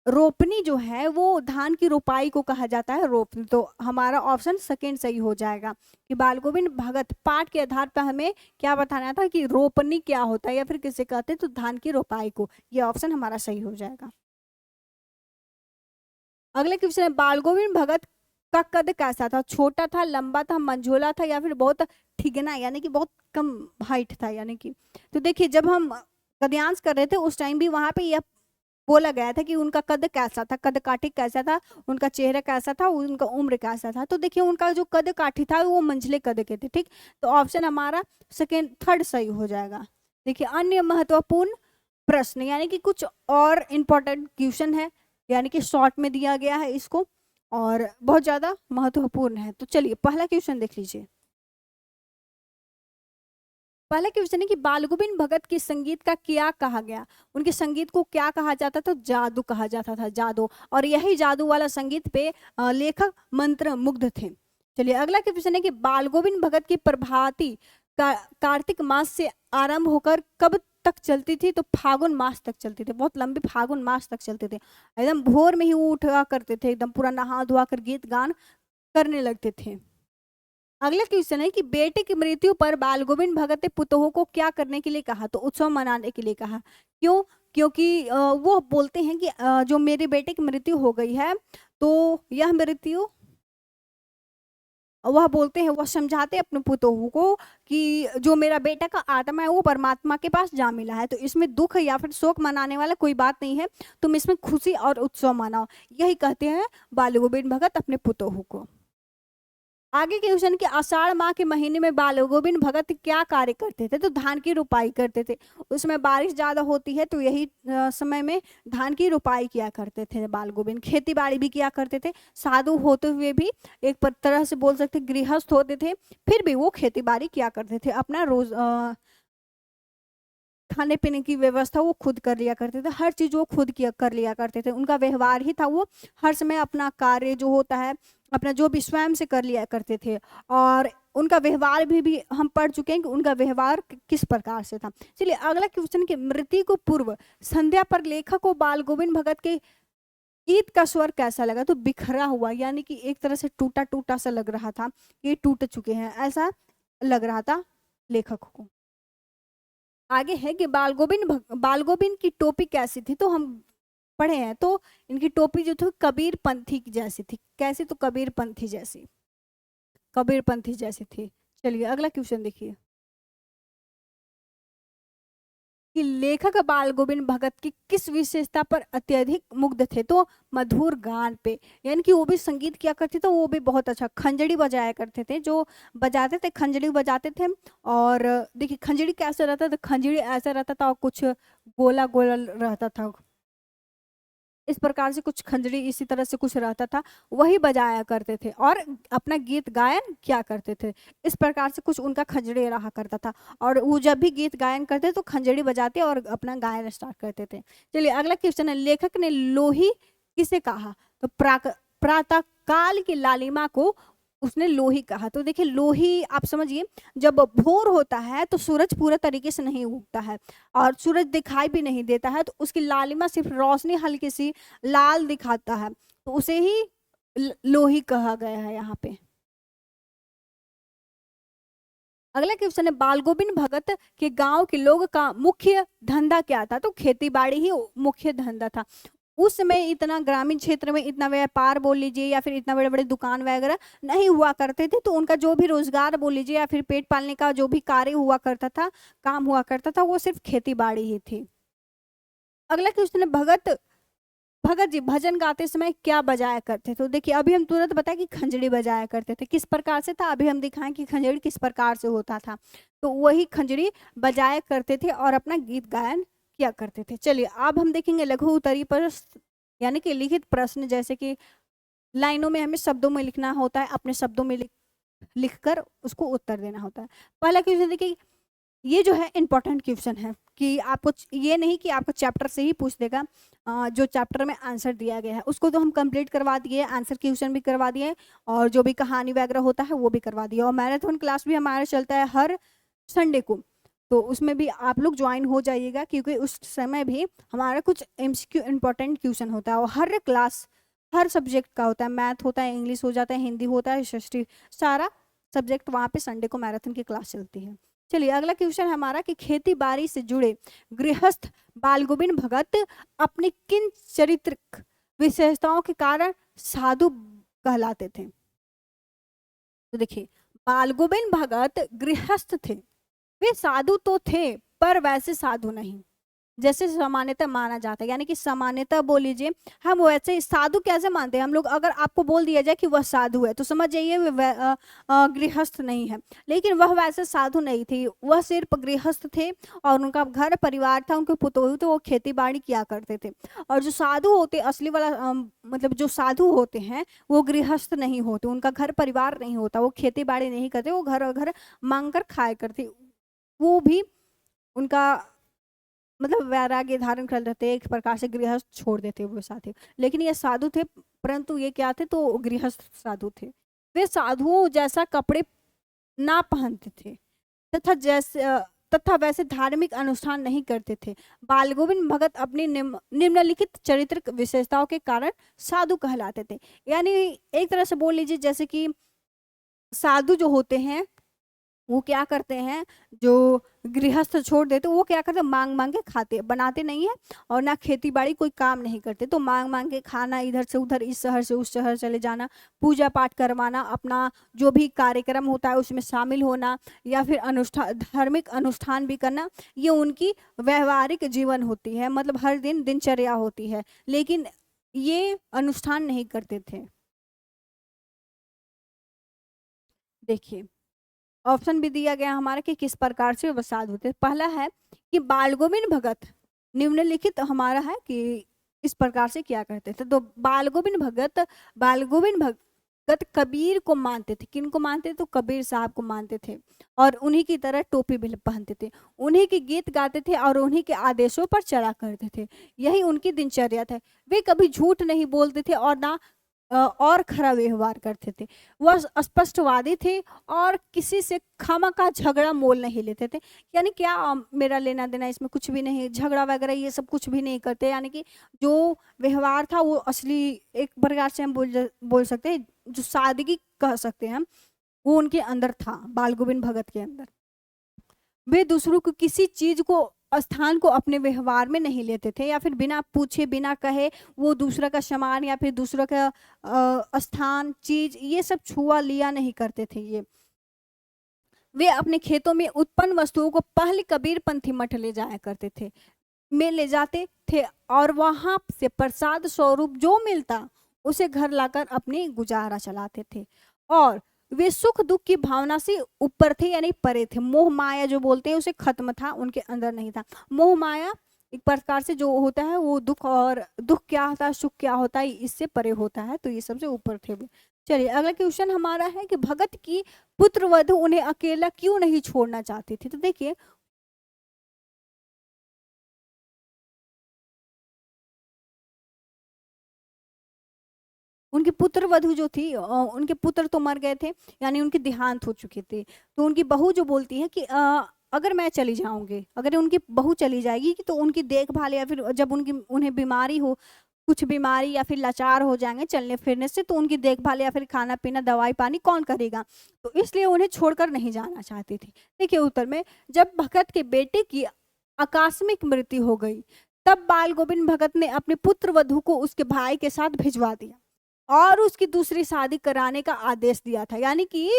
रोपनी जो है वो धान की रोपाई को कहा जाता है, रोपनी। तो हमारा ऑप्शन सेकेंड सही हो जाएगा कि बाल गोविंद भगत पाठ के आधार पर हमें क्या बताना था कि रोपनी क्या होता है या फिर किसे कहते हैं, तो धान की रोपाई को। ये ऑप्शन हमारा सही हो जाएगा। अगले क्वेश्चन है, बाल गोविंद भगत का कद कैसा था? छोटा था, लंबा था, मंझोला था, या फिर बहुत ठिगना, यानी कि बहुत कम हाइट था, यानी कि। तो देखिए, जब हम गद्यांश कर रहे थे उस टाइम भी वहां पे यह बोला गया था कि उनका कद कैसा था, कद काठी कैसा था, उनका चेहरा कैसा था, उनका उम्र कैसा था। तो देखिए, उनका जो कद काठी था वो मंझले कद के थे, ठीक। तो ऑप्शन हमारा सेकेंड थर्ड सही हो जाएगा। देखिए, अन्य महत्वपूर्ण प्रश्न, यानी कि कुछ और इम्पोर्टेंट क्वेश्चन है, यानी कि शॉर्ट में दिया गया है इसको और बहुत ज्यादा महत्वपूर्ण है। तो चलिए पहला क्वेश्चन देख लीजिए। पहला क्वेश्चन है कि बाल गोविंद भगत के संगीत का क्या कहा गया? उनके संगीत को क्या कहा जाता था? जादू कहा जाता था, जादू। और यही जादू वाला संगीत पे लेखक मंत्र मुग्ध थे। चलिए अगला क्वेश्चन है कि बाल गोविंद भगत की प्रभाती कार्तिक मास से आरंभ होकर कब तक चलती थी? तो फागुन मास तक चलती थी, बहुत लंबी फागुन मास तक चलते थे। एकदम भोर में ही वो उठा करते थे, एकदम पूरा नहा धोआ कर गीत गान करने लगते थे। अगला क्वेश्चन है कि बेटे की मृत्यु पर बाल गोविंद भगत ने पुतोह को क्या करने के लिए कहा? तो उत्सव मनाने के लिए कहा। क्यों? क्योंकि वो बोलते हैं कि जो मेरे बेटे की मृत्यु हो गई है, तो यह मृत्यु, वह बोलते हैं, वह समझाते हैं अपने पुतोह को कि जो मेरा बेटा का आत्मा है वो परमात्मा के पास जा मिला है, तो इसमें दुख या फिर शोक मनाने वाला कोई बात नहीं है, तुम इसमें खुशी और उत्सव मनाओ। यही कहते हैं बाल गोविंद भगत अपने पुतोह को। आगे क्वेश्चन कि आषाढ़ माह के महीने में बाल गोविंद भगत क्या कार्य करते थे? तो धान की रुपाई करते थे। उसमें बारिश ज्यादा होती है तो यही समय में धान की रुपाई किया करते थे बाल गोविंद। खेती बाड़ी भी किया करते थे, साधु होते हुए भी एक तरह से बोल सकते गृहस्थ होते थे, फिर भी वो खेती बाड़ी किया करते थे, अपना रोज खाने पीने की व्यवस्था वो खुद कर लिया करते थे, हर चीज वो खुद किया कर लिया करते थे। उनका व्यवहार ही था, वो हर समय अपना कार्य जो होता है अपना जो भी स्वयं से कर लिया करते थे। और उनका व्यवहार भी हम पढ़ चुके हैं कि उनका व्यवहार किस प्रकार से था। चलिए अगला क्वेश्चन कि मृत्यु को पूर्व संध्या पर लेखक को बाल गोविंद भगत के गीत का स्वर कैसा लगा? तो बिखरा हुआ, यानी कि एक तरह से टूटा टूटा सा लग रहा था, ये टूट चुके हैं ऐसा लग रहा था लेखक को। आगे है कि बाल गोविंद की टोपी कैसी थी? तो हम पढ़े हैं, तो इनकी टोपी जो थी कबीर पंथी की जैसी थी। कैसी? तो कबीर पंथी जैसी, कबीर पंथी जैसी थी। चलिए अगला क्वेश्चन देखिए। कि लेखक बाल गोविंद भगत की किस विशेषता पर अत्यधिक मुग्ध थे, तो मधुर गान पे। यानी कि वो भी संगीत किया करते थे, वो भी बहुत अच्छा खंजड़ी बजाया करते थे, जो बजाते थे खंजड़ी बजाते थे। और देखिए खंजड़ी कैसा रहता था, खंजड़ी ऐसा रहता था और कुछ गोला गोला रहता था, इस प्रकार से कुछ खंजड़ी इसी तरह से कुछ रहता था, वही बजाया करते थे और अपना गीत गायन किया करते थे। इस प्रकार से कुछ उनका खंजड़ी रहा करता था, और वो जब भी गीत गायन करते तो खंजड़ी बजाते और अपना गायन स्टार्ट करते थे। चलिए अगला क्वेश्चन है, लेखक ने लोही किसे कहा, तो प्रातः काल की लालिमा को उसने लोही कहा। तो देखिए लोही आप समझिए, जब भोर होता है तो सूरज पूरा तरीके से नहीं उगता है और सूरज दिखाई भी नहीं देता है, तो उसकी लालिमा सिर्फ रोशनी हल्की सी लाल दिखाता है, तो उसे ही लोही कहा गया है यहाँ पे। अगला क्वेश्चन है, बाल गोविंद भगत के गांव के लोग का मुख्य धंधा क्या था, तो खेती बाड़ी ही मुख्य धंधा था। उस समय इतना ग्रामीण क्षेत्र में इतना व्यापार बोल लीजिए या फिर इतना बड़े बड़े दुकान वगैरह नहीं हुआ करते थे, तो उनका जो भी रोजगार बोल लीजिए या फिर पेट पालने का जो भी कार्य हुआ करता था, काम हुआ करता था, वो सिर्फ खेती बाड़ी ही थी। अगला क्वेश्चन है, भगत जी भजन गाते समय क्या बजाया करते थे, तो देखिए अभी हम तुरंत बताए कि खंजड़ी बजाया करते थे, किस प्रकार से था अभी हम दिखाएं कि खंजड़ी किस प्रकार से होता था, तो वही खंजड़ी बजाया करते थे और अपना गीत गायन किया करते थे। चलिए अब हम देखेंगे लघु उत्तरीय प्रश्न, यानी कि लिखित प्रश्न, जैसे कि लाइनों में हमें शब्दों में लिखना होता है, अपने शब्दों में लिखकर उसको उत्तर देना होता है। पहला क्वेश्चन देखिए, ये जो है इम्पोर्टेंट क्वेश्चन है कि आपको ये नहीं कि आपको चैप्टर से ही पूछ देगा, जो चैप्टर में आंसर दिया गया है उसको तो हम कंप्लीट करवा दिए, आंसर क्वेश्चन भी करवा दिए और जो भी कहानी वगैरह होता है वो भी करवा दिया, और मैराथन क्लास भी हमारा चलता है हर संडे को, तो उसमें भी आप लोग ज्वाइन हो जाइएगा, क्योंकि उस समय भी हमारा कुछ एमसीक्यू इम्पोर्टेंट क्वेश्चन होता है और हर क्लास हर सब्जेक्ट का होता है, मैथ होता है, इंग्लिश हो जाता है, हिंदी होता है, हिस्ट्री, सारा सब्जेक्ट वहाँ पे संडे को मैराथन की क्लास चलती है। चलिए अगला क्वेश्चन हमारा कि खेती बाड़ी से जुड़े गृहस्थ बाल गोविंद भगत अपनी किन चारित्रिक विशेषताओं के कारण साधु कहलाते थे, तो देखिए बाल गोविंद भगत गृहस्थ थे, वे साधु तो थे पर वैसे साधु नहीं जैसे सामान्यतः माना जाता है, यानी कि सामान्यतः बोल लीजिए हम वैसे ही साधु कैसे मानते हैं हम लोग, अगर आपको बोल दिया जाए कि वह साधु है तो समझ जाइए वह गृहस्थ नहीं है, लेकिन वह वैसे साधु नहीं थी, वह सिर्फ गृहस्थ थे और उनका घर परिवार था, उनके पुतोहू थे, वो खेती बाड़ी किया करते थे। और जो साधु होते असली वाला मतलब जो साधु होते हैं वो गृहस्थ नहीं होते, उनका घर परिवार नहीं होता, वो खेती बाड़ी नहीं करते, वो घर घर मांग कर खाया करते, वो भी उनका मतलब वैराग्य धारण कर लेते, एक प्रकार से गृहस्थ छोड़ देते वो साथी, लेकिन ये साधु थे, परंतु ये क्या थे, तो गृहस्थ साधु थे। वे साधुओं जैसा कपड़े ना पहनते थे तथा तथा वैसे धार्मिक अनुष्ठान नहीं करते थे। बाल गोविंद भगत अपनी निम्नलिखित चारित्रिक विशेषताओं के कारण साधु कहलाते थे, यानी एक तरह से बोल लीजिए जैसे कि साधु जो होते हैं वो क्या करते हैं, जो गृहस्थ छोड़ देते वो क्या करते, मांग मांग के खाते, बनाते नहीं है और ना खेती बाड़ी कोई काम नहीं करते, तो मांग मांग के खाना, इधर से उधर, इस शहर से उस शहर चले जाना, पूजा पाठ करवाना, अपना जो भी कार्यक्रम होता है उसमें शामिल होना या फिर अनुष्ठान, धार्मिक अनुष्ठान भी करना, ये उनकी व्यवहारिक जीवन होती है, मतलब हर दिन दिनचर्या होती है, लेकिन ये अनुष्ठान नहीं करते थे। देखिए ऑप्शन भी दिया गया हमारा कि किस प्रकार से वसाद होते हैं। पहला है कि बाल गोविंद भगत निम्नलिखित हमारा है कि इस प्रकार से क्या करते थे, तो बाल गोविंद भगत कबीर को मानते थे, किन को मानते थे, तो कबीर साहब को मानते थे और उन्हीं की तरह टोपी भी पहनते थे, उन्हीं के गीत गाते थे और उन्हीं के आदेशों पर चला करते थे, यही उनकी दिनचर्या था। वे कभी झूठ नहीं बोलते थे और ना और खरा व्यवहार करते थे, वह स्पष्टवादी थे और किसी से खामखा झगड़ा मोल नहीं लेते थे, यानी क्या मेरा लेना देना इसमें कुछ भी नहीं, झगड़ा वगैरह ये सब कुछ भी नहीं करते, यानी कि जो व्यवहार था वो असली एक प्रकार से हम बोल सकते हैं, जो सादगी कह सकते हैं हम, वो उनके अंदर था, बाल गोविंद भगत के अंदर। वे दूसरों को किसी चीज को स्थान को अपने व्यवहार में नहीं लेते थे या फिर बिना पूछे बिना कहे वो दूसरा का सामान या फिर दूसरा का स्थान चीज ये सब छुआ लिया नहीं करते थे। ये वे अपने खेतों में उत्पन्न वस्तुओं को पहले कबीरपंथी मठ ले जाया करते थे, में ले जाते थे, और वहां से प्रसाद स्वरूप जो मिलता उसे घर लाकर अपनी गुजारा चलाते थे। और वे सुख दुख की भावना से ऊपर थे, यानी परे थे। मोह माया जो बोलते हैं उसे खत्म था, उनके अंदर नहीं था। मोह माया एक प्रकार से जो होता है वो दुख, और दुख क्या होता है, सुख क्या होता है, इससे परे होता है, तो ये सबसे ऊपर थे वे। चलिए अगला क्वेश्चन हमारा है कि भगत की पुत्र वधु उन्हें अकेला क्यों नहीं छोड़ना चाहती थी। तो देखिए उनकी पुत्र वधु जो थी, उनके पुत्र तो मर गए थे, यानी उनके देहांत हो चुके थे। तो उनकी बहू जो बोलती है कि अगर मैं चली जाऊंगी, अगर उनकी बहू चली जाएगी कि तो उनकी देखभाल, या फिर जब उनकी उन्हें बीमारी हो, कुछ बीमारी या फिर लाचार हो जाएंगे चलने फिरने से, तो उनकी देखभाल या फिर खाना पीना दवाई पानी कौन करेगा। तो इसलिए उन्हें छोड़कर नहीं जाना चाहती थी। देखिए उत्तर में, जब भगत के बेटे की आकस्मिक मृत्यु हो गई, तब बाल गोविंद भगत ने अपने पुत्र वधु को उसके भाई के साथ भिजवा दिया और उसकी दूसरी शादी कराने का आदेश दिया था। यानी कि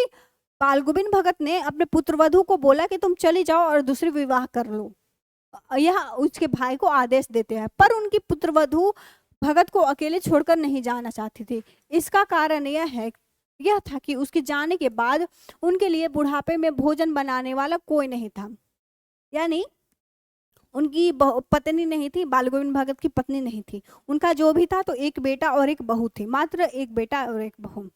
बाल गोविंद भगत ने अपने पुत्र वधु को बोला कि तुम चली जाओ और दूसरी विवाह कर लो, यह उसके भाई को आदेश देते हैं। पर उनकी पुत्र वधु भगत को अकेले छोड़कर नहीं जाना चाहती थी। इसका कारण यह था कि उसके जाने के बाद उनके लिए बुढ़ापे में भोजन बनाने वाला कोई नहीं था। यानी उनकी पत्नी नहीं थी, बाल गोविंद भगत की पत्नी नहीं थी। उनका जो भी था तो एक बेटा और एक बहू थी, मात्र एक बेटा और एक बहू।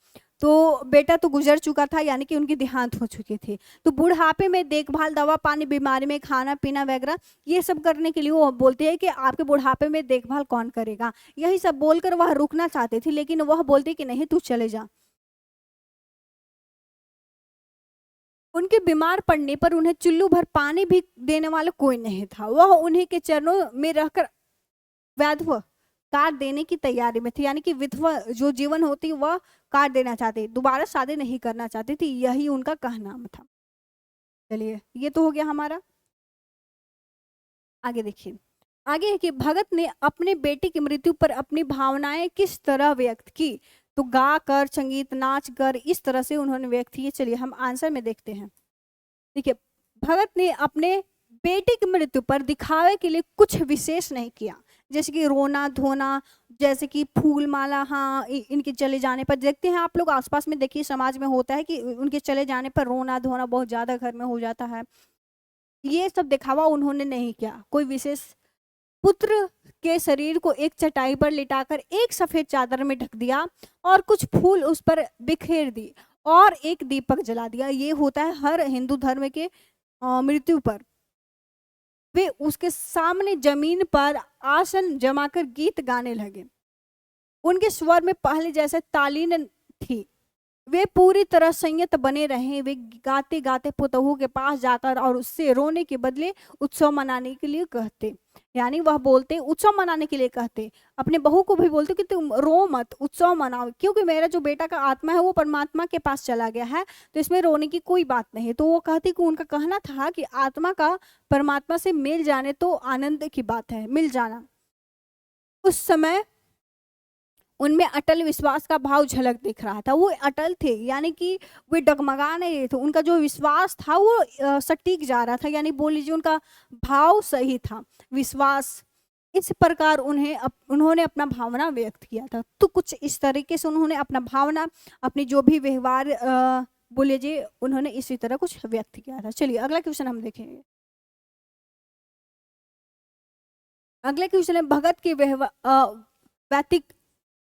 तो बेटा तो गुजर चुका था, यानी कि उनकी देहांत हो चुकी थी। तो बुढ़ापे में देखभाल, दवा पानी, बीमारी में खाना पीना वगैरह ये सब करने के लिए वो बोलते हैं कि आपके बुढ़ापे में देखभाल कौन करेगा। यही सब बोलकर वह रुकना चाहती थी, लेकिन वह बोलती कि नहीं तू चले जा। उनके बीमार पड़ने पर उन्हें चुल्लू भर पानी भी देने वाला कोई नहीं था। वह उन्हीं के चरणों में रहकर वैधव काट देने की तैयारी में थी, यानी कि विधवा जो जीवन होती वह काट देना चाहती, दोबारा शादी नहीं करना चाहती थी, यही उनका कहना था। चलिए ये तो हो गया हमारा। आगे देखिए, आगे है कि भगत ने अपने बेटे की मृत्यु पर अपनी भावनाएं किस तरह व्यक्त की। तो गा कर, संगीत, नाच कर, इस तरह से उन्होंने व्यक्त किए। चलिए हम आंसर में देखते हैं। देखिए भगत ने अपने बेटे की मृत्यु पर दिखावे के लिए कुछ विशेष नहीं किया, जैसे कि रोना धोना, जैसे कि फूल माला, हाँ इनके चले जाने पर देखते हैं आप लोग आसपास में, देखिए समाज में होता है कि उनके चले जाने पर रोना धोना बहुत ज्यादा घर में हो जाता है। ये सब दिखावा उन्होंने नहीं किया, कोई विशेष। पुत्र के शरीर को एक चटाई पर लिटाकर एक सफेद चादर में ढक दिया और कुछ फूल उस पर बिखेर दी और एक दीपक जला दिया। ये होता है हर हिंदू धर्म के मृत्यु पर। वे उसके सामने जमीन पर आसन जमाकर गीत गाने लगे। उनके स्वर में पहले जैसे तालीन थी। वे पूरी तरह संयत बने रहे। वे गाते गाते पुतहू के पास जाकर और उससे रोने के बदले उत्सव मनाने के लिए कहते, यानी वह बोलते उत्सव मनाने के लिए कहते। अपने बहू को भी बोलते कि तुम रो मत, उत्सव मनाओ, क्योंकि मेरा जो बेटा का आत्मा है वो परमात्मा के पास चला गया है, तो इसमें रोने की कोई बात नहीं है। तो वो कहती कि उनका कहना था कि आत्मा का परमात्मा से मिल जाने तो आनंद की बात है, मिल जाना। उस समय उनमें अटल विश्वास का भाव झलक दिख रहा था। वो अटल थे, यानी कि वे डगमगा नहीं रहे थे। उनका जो विश्वास था वो सटीक जा रहा था, यानी बोल लीजिए उनका भाव सही था, विश्वास। इस प्रकार उन्होंने अपना भावना व्यक्त किया था। तो कुछ इस तरीके से उन्होंने अपना भावना, अपनी जो भी व्यवहार बोल लीजिए, उन्होंने इसी तरह कुछ व्यक्त किया था। चलिए अगला क्वेश्चन हम देखेंगे। अगला क्वेश्चन है भगत के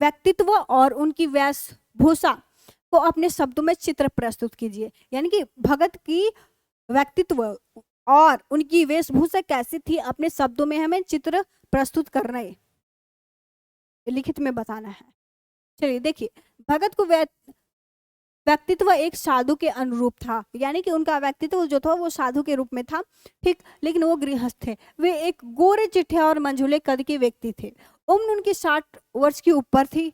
व्यक्तित्व और उनकी वेशभूषा को अपने शब्दों में चित्र प्रस्तुत कीजिए। यानी कि भगत की व्यक्तित्व और उनकी वेशभूषा कैसी थी, अपने शब्दों में हमें चित्र प्रस्तुत करना है, लिखित में बताना है। चलिए देखिए, भगत को व्यक्तित्व एक साधु के अनुरूप था, यानी कि उनका व्यक्तित्व जो था वो साधु के रूप में था, ठीक, लेकिन वो गृहस्थ थे। वे एक गोरे चिट्ठे और मंझूले कद के व्यक्ति थे। उम्र उनकी 60 वर्ष की ऊपर थी।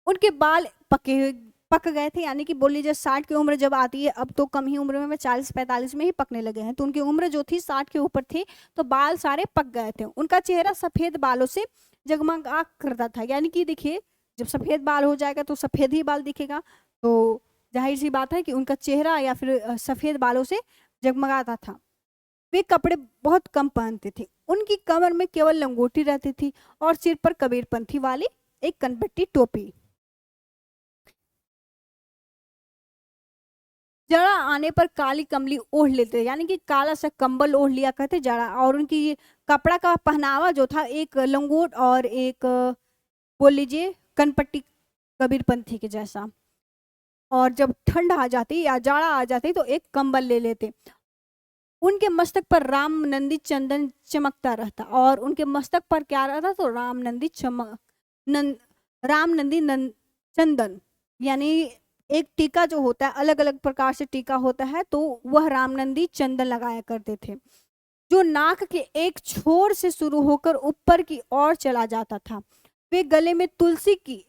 उनके बाल पक गए थे, यानी कि बोल लीजिए 60 की उम्र जब आती है, अब तो कम ही उम्र में 40-45 में ही पकने लगे हैं, तो उनकी उम्र जो थी 60 के ऊपर थी, तो बाल सारे पक गए थे। उनका चेहरा सफेद बालों से जगमगा करता था, यानी कि देखिए जब सफेद बाल हो जाएगा तो सफेद ही बाल दिखेगा, तो जाहिर सी बात है कि उनका चेहरा या फिर सफेद बालों से जगमगाता था। वे कपड़े बहुत कम पहनते थे, उनकी कमर में केवल लंगोटी रहती थी और सिर पर कबीरपंथी वाली एक कनपट्टी टोपी। जड़ा आने पर काली कमली ओढ़ लेते, यानी कि काला सा कंबल ओढ़ लिया करते जड़ा। और उनकी ये कपड़ा का पहनावा जो था, एक लंगोट और एक बोल लीजिए कनपट्टी कबीरपंथी के जैसा। और जब ठंड आ जाती या जाड़ा आ जाती तो एक कंबल ले लेते। उनके मस्तक पर राम नंदी चंदन चमकता रहता, और उनके मस्तक पर क्या रहता, तो राम नंदी राम नंदी चंदन, यानी एक टीका जो होता है, अलग अलग प्रकार से टीका होता है, तो वह रामनंदी चंदन लगाया करते थे, जो नाक के एक छोर से शुरू होकर ऊपर की ओर चला जाता था। वे गले में तुलसी की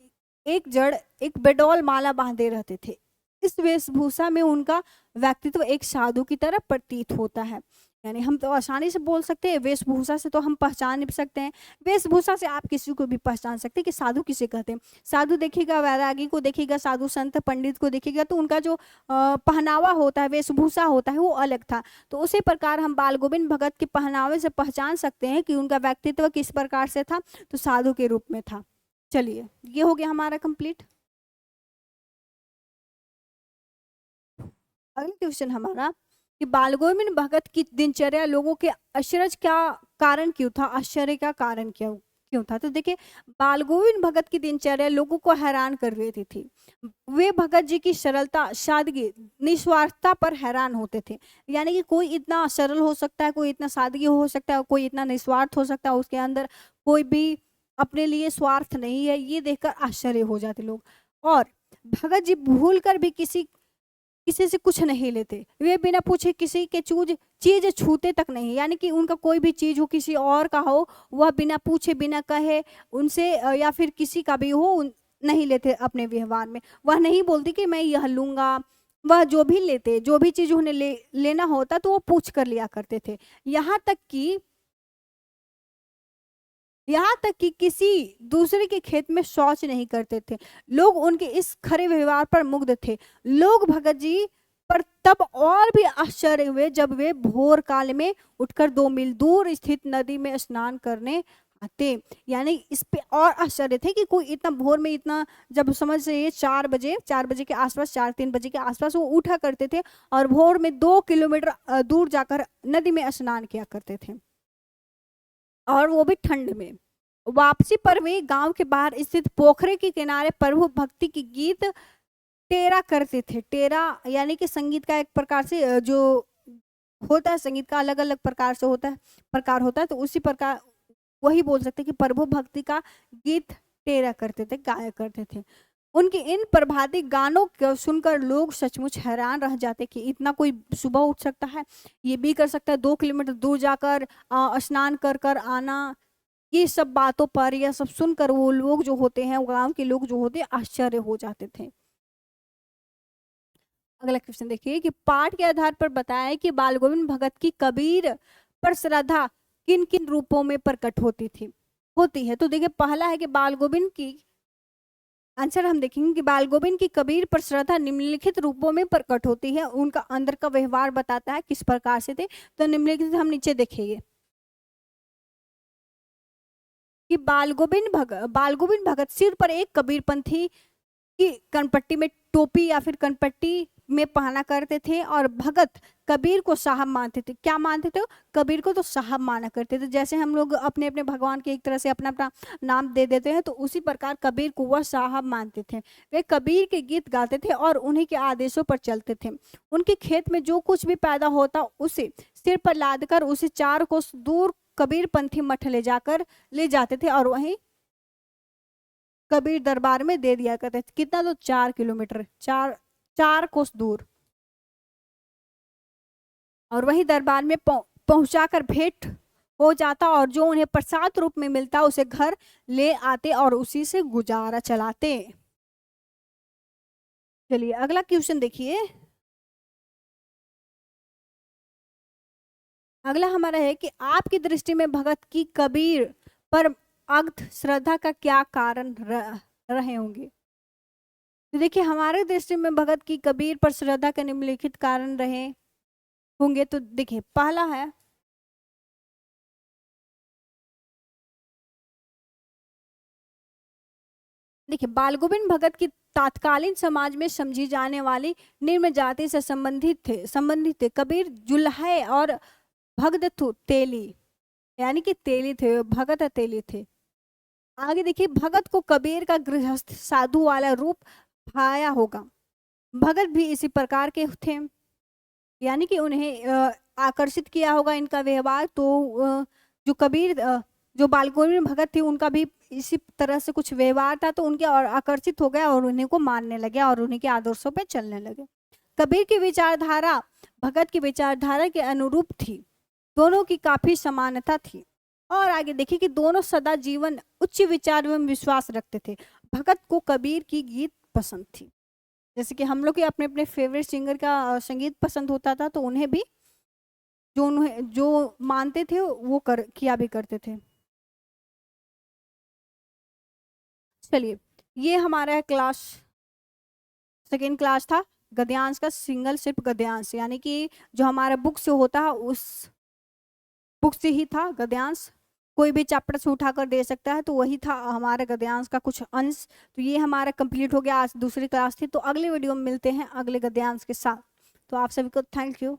एक जड़, एक बेडौल माला बांधे रहते थे। इस वेशभूषा में उनका व्यक्तित्व एक साधु की तरह प्रतीत होता है। यानी हम तो आसानी से बोल सकते हैं, वेशभूषा से तो हम पहचान नहीं सकते हैं, वेशभूषा से आप किसी को भी पहचान सकते हैं कि साधु किसे कहते हैं। साधु देखिएगा, वैरागी को देखिएगा, साधु संत पंडित को देखिएगा, तो उनका जो पहनावा होता है, वेशभूषा होता है, वो अलग था। तो उसी प्रकार हम बाल गोविंद भगत के पहनावे से पहचान सकते हैं कि उनका व्यक्तित्व किस प्रकार से था, तो साधु के रूप में था। चलिए, ये हो गया हमारा कंप्लीट। अगला क्वेश्चन हमारा कि बाल गोविंद भगत की दिनचर्या लोगों के अचरज का कारण क्यों था, आश्चर्य का कारण क्यों क्यों था। तो देखिए, बाल गोविंद भगत की दिनचर्या लोगों को हैरान कर देती थी। वे भगत जी की सरलता, सादगी, निस्वार्थता पर हैरान होते थे। यानी कि कोई इतना सरल हो सकता है, कोई इतना सादगी हो सकता है, कोई इतना निस्वार्थ हो सकता है, उसके अंदर कोई भी अपने लिए स्वार्थ नहीं है, ये देखकर आश्चर्य हो जाते लोग। और भगत जी भूल कर भी किसी से कुछ नहीं लेते, वे बिना पूछे किसी के चीज छूते तक नहीं। यानी कि उनका कोई भी चीज हो, किसी और का हो, वह बिना पूछे बिना कहे उनसे या फिर किसी का भी हो, नहीं लेते अपने व्यवहार में। वह नहीं बोलती कि मैं यह लूंगा। वह जो भी लेते, जो भी चीज उन्हें लेना होता तो वो पूछ कर लिया करते थे। यहाँ तक कि यहाँ तक कि किसी दूसरे के खेत में शौच नहीं करते थे। लोग उनके इस खरे व्यवहार पर मुग्ध थे। लोग भगत जी पर तब और भी आश्चर्य हुए जब वे भोर काल में उठकर 2 मील दूर स्थित नदी में स्नान करने आते। यानी इस पे और आश्चर्य थे कि कोई इतना भोर में, इतना जब समझ से ये 4 बजे के आसपास, 4-3 बजे के आसपास वो उठा करते थे और भोर में 2 किलोमीटर दूर जाकर नदी में स्नान किया करते थे, और वो भी ठंड में। वापसी पर वे गांव के बाहर स्थित पोखरे के किनारे प्रभु भक्ति की गीत टेरा करते थे। टेरा यानी कि संगीत का एक प्रकार से जो होता है, संगीत का अलग अलग प्रकार होता है, तो उसी प्रकार वही बोल सकते हैं कि प्रभु भक्ति का गीत टेरा करते थे, गाया करते थे। उनके इन प्रभाती गानों को सुनकर लोग सचमुच हैरान रह जाते कि इतना कोई सुबह उठ सकता है, ये भी कर सकता है, 2 किलोमीटर दूर जाकर स्नान कर कर आना। ये सब बातों पर, यह सब सुनकर वो लोग जो होते हैं, गांव के लोग जो होते हैं, आश्चर्य हो जाते थे। अगला क्वेश्चन देखिए कि पाठ के आधार पर बताया कि बाल गोविंद भगत की कबीर पर श्रद्धा किन किन रूपों में प्रकट होती है। तो देखिए, पहला है कि बाल गोविंद की, आंसर हम देखेंगे कि बाल गोविंद की कबीर पर श्रद्धा निम्नलिखित रूपों में प्रकट होती है। उनका अंदर का व्यवहार बताता है किस प्रकार से थे, तो निम्नलिखित हम नीचे देखेंगे कि बाल गोविंद भगत सिर पर एक कबीरपंथी की कनपट्टी में टोपी या फिर कनपट्टी में पहना करते थे, और भगत कबीर को साहब मानते थे। क्या मानते थे? कबीर को तो साहब माना करते थे। जैसे हम लोग अपने अपने भगवान के एक तरह से अपना अपना नाम दे देते हैं, तो उसी प्रकार कबीर को वह साहब मानते थे। वे कबीर के गीत गाते थे और उन्हीं के आदेशों पर चलते थे। उनके खेत में जो कुछ भी पैदा होता उसे सिर पर लाद कर उसे 4 कोस दूर कबीर पंथी मठ ले जाते थे, और वहीं कबीर दरबार में दे दिया करते थे। कितना? तो 4 किलोमीटर, 4 कोस दूर, और वही दरबार में पहुंचाकर भेंट हो जाता, और जो उन्हें प्रसाद रूप में मिलता उसे घर ले आते और उसी से गुजारा चलाते। चलिए, अगला क्वेश्चन देखिए। अगला हमारा है कि आपकी दृष्टि में भगत की कबीर पर अगाध श्रद्धा का क्या कारण रहे होंगे। तो देखिए हमारे दृष्टि में भगत की कबीर पर श्रद्धा के निम्नलिखित कारण रहे होंगे। तो देखिए पहला है, देखिए बाल गोविंद भगत की तात्कालीन समाज में समझी जाने वाली निम्न जाति से संबंधित थे। कबीर जुल्हे और भगत तेली, यानी कि तेली थे, भगत तेली थे। आगे देखिए भगत को कबीर का गृहस्थ साधु वाला रूप भाया होगा। भगत भी इसी प्रकार के थे, यानी कि उन्हें आकर्षित किया होगा इनका व्यवहार। तो जो कबीर जो बालगोविंद भगत थे उनका भी इसी तरह से कुछ व्यवहार था, तो उनके और आकर्षित हो गया और उन्हीं को मानने लगे और उन्हीं के आदर्शों पे चलने लगे। कबीर की विचारधारा भगत की विचारधारा के अनुरूप थी, दोनों की काफी समानता थी। और आगे देखिए कि दोनों सदा जीवन उच्च विचार में विश्वास रखते थे। भगत को कबीर की गीत पसंद थी, जैसे कि हम लोग के अपने अपने फेवरेट सिंगर का संगीत पसंद होता था, तो उन्हें भी उन्हें जो मानते थे वो किया भी करते थे। चलिए ये हमारा क्लास सेकेंड क्लास था गद्यांश का, सिंगल सिर्फ गद्यांश, यानी कि जो हमारा बुक से होता है उस बुक से ही था गद्यांश। कोई भी चैप्टर से उठाकर दे सकता है, तो वही था हमारे गद्यांश का कुछ अंश। तो ये हमारा कंप्लीट हो गया, आज दूसरी क्लास थी। तो अगले वीडियो में मिलते हैं अगले गद्यांश के साथ। तो आप सभी को थैंक यू।